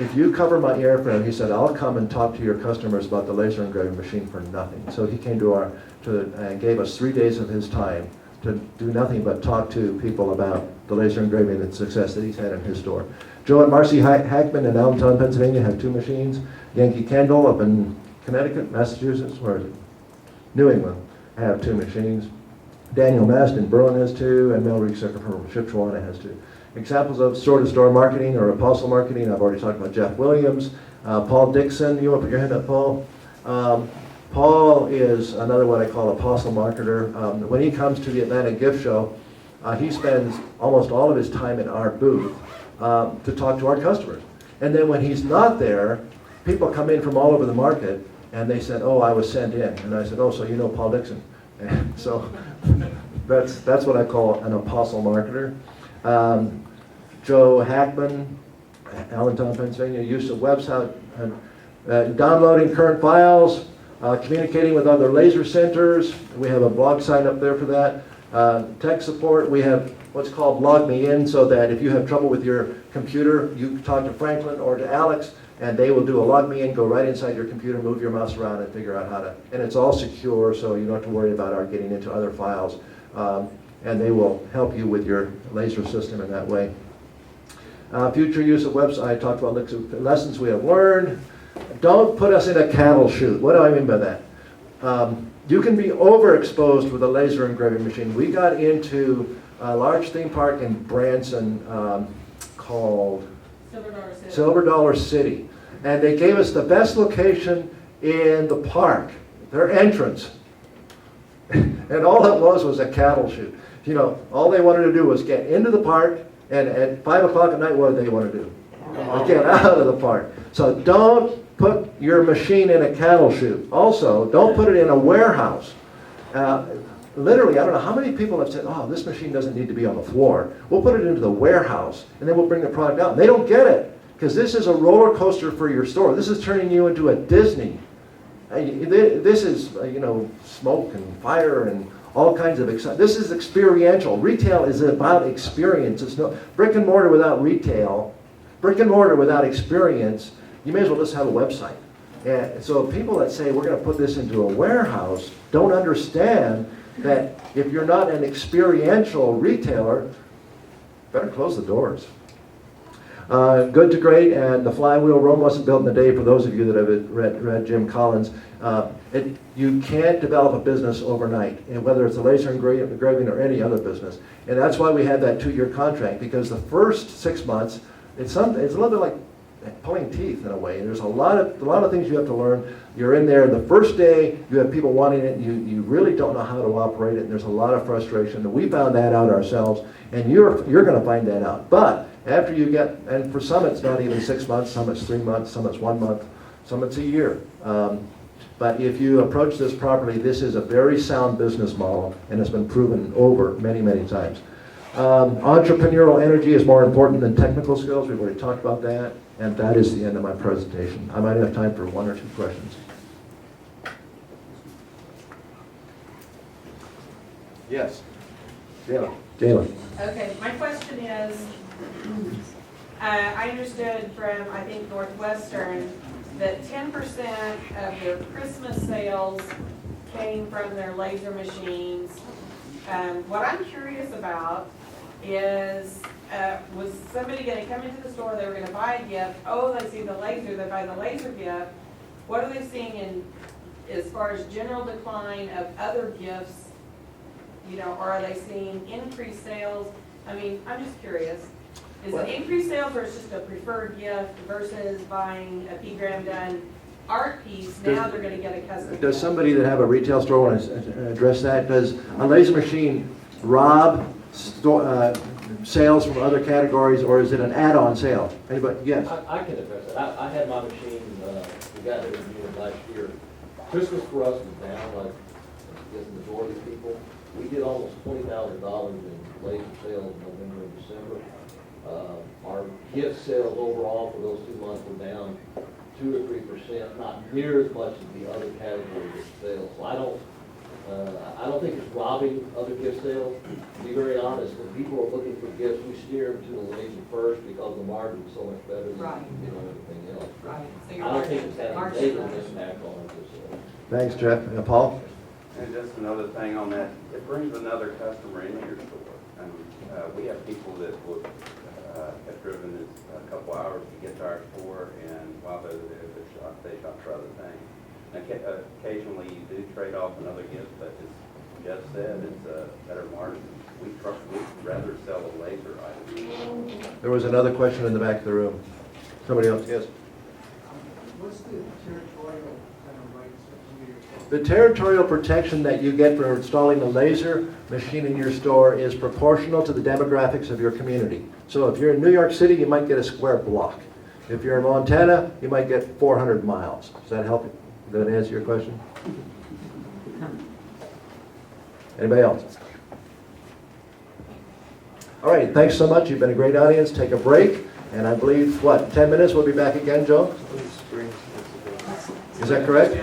if you cover my airframe, he said, I'll come and talk to your customers about the laser engraving machine for nothing. So he came and gave us 3 days of his time to do nothing but talk to people about the laser engraving and the success that he's had in his store. Joe and Marcy Hackman in Allentown, Pennsylvania have 2 machines. Yankee Kendall up in Connecticut, Massachusetts, where is it? New England, have 2 machines. Daniel Mast in Berlin has 2, and Mel Riecksecker from Shipshewana has 2. Examples of store-to-store marketing or apostle marketing, I've already talked about Jeff Williams. Paul Dixon, you want to put your hand up, Paul? Paul is another what I call apostle marketer. When he comes to the Atlanta Gift Show, he spends almost all of his time in our booth to talk to our customers. And then when he's not there, people come in from all over the market and they said, oh, I was sent in. And I said, oh, so you know Paul Dixon. And so that's what I call an apostle marketer. Joe Hackman, Allentown, Pennsylvania, use of website, downloading current files, communicating with other laser centers. We have a blog site up there for that. Tech support, we have what's called Log Me In, so that if you have trouble with your computer, you talk to Franklin or to Alex, and they will do a Log Me In, go right inside your computer, move your mouse around, and figure out how to, and it's all secure, so you don't have to worry about getting into other files. And they will help you with your laser system in that way. Future use of website, I talked about lessons we have learned. Don't put us in a cattle chute. What do I mean by that? You can be overexposed with a laser engraving machine. We got into a large theme park in Branson called Silver Dollar City. And they gave us the best location in the park, their entrance. And all it was a cattle chute. You know, all they wanted to do was get into the park, and at 5 o'clock at night, what did they want to do? Get out of the park. So don't put your machine in a cattle chute. Also, don't put it in a warehouse. Literally, I don't know how many people have said, oh, this machine doesn't need to be on the floor. We'll put it into the warehouse, and then we'll bring the product out. And they don't get it, because this is a roller coaster for your store. This is turning you into a Disney. This is, smoke and fire and all kinds of excitement. This is experiential. Retail is about experience. It's no brick and mortar without retail, brick and mortar without experience. You may as well just have a website. And so people that say we're going to put this into a warehouse don't understand that if you're not an experiential retailer, better close the doors. Good to Great and the Flywheel. Rome wasn't built in a day, for those of you that have read Jim Collins. You can't develop a business overnight, and whether it's a laser engraving or any other business. And that's why we had that 2-year contract, because the first 6 months, it's a little bit like pulling teeth in a way. There's a lot of things you have to learn. You're in there the first day, you have people wanting it, you really don't know how to operate it, and there's a lot of frustration. And we found that out ourselves, and you're going to find that out. But after you get, and for some it's not even 6 months, some it's 3 months, some it's 1 month, some it's a year. But if you approach this properly, this is a very sound business model, and it's been proven over many, many times. Entrepreneurial energy is more important than technical skills. We've already talked about that, and that is the end of my presentation. I might have time for 1 or 2 questions. Yes, Jayla. Okay, my question is, I understood from, I think, Northwestern, that 10% of their Christmas sales came from their laser machines. What I'm curious about is, was somebody going to come into the store, they were going to buy a gift, oh, they see the laser, they buy the laser gift. What are they seeing in, as far as general decline of other gifts, or are they seeing increased sales? I mean, I'm just curious. Is it increased sales, or is it just a preferred gift versus buying a P. Graham Dunn art piece? Now they're going to get a custom gift. Does somebody that have a retail store want to address that? Does a laser machine rob sales from other categories, or is it an add-on sale? Anybody? Yes. I can address that. I had my machine, we got it reviewed last year. Christmas for us was down, like I guess the majority of people. We did almost $20,000 in laser sales in November and December. Our gift sales overall for those 2 months were down 2 or 3%, not near as much as the other categories of sales. So I don't think it's robbing other gift sales. To be very honest, when people are looking for gifts, we steer them to the laser first because the margin is so much better than everything think it's had a negative impact on us. Thanks, Jeff. Paul? And just another thing on that, it brings another customer into your store. And we have people that would have driven a couple hours to get to our store, and while they're there, they shop for other things. Occasionally, you do trade off another gift, but as Jeff said, it's a better margin. We'd rather sell a laser item. There was another question in the back of the room. Somebody else? Yes. What's the territorial kind of rights that you The territorial protection that you get for installing a laser machine in your store is proportional to the demographics of your community. So if you're in New York City, you might get a square block. If you're in Montana, you might get 400 miles. Does that help? Does that answer your question? Anybody else? All right, thanks so much. You've been a great audience. Take a break. And I believe, 10 minutes, we'll be back again, Joe? Is that correct?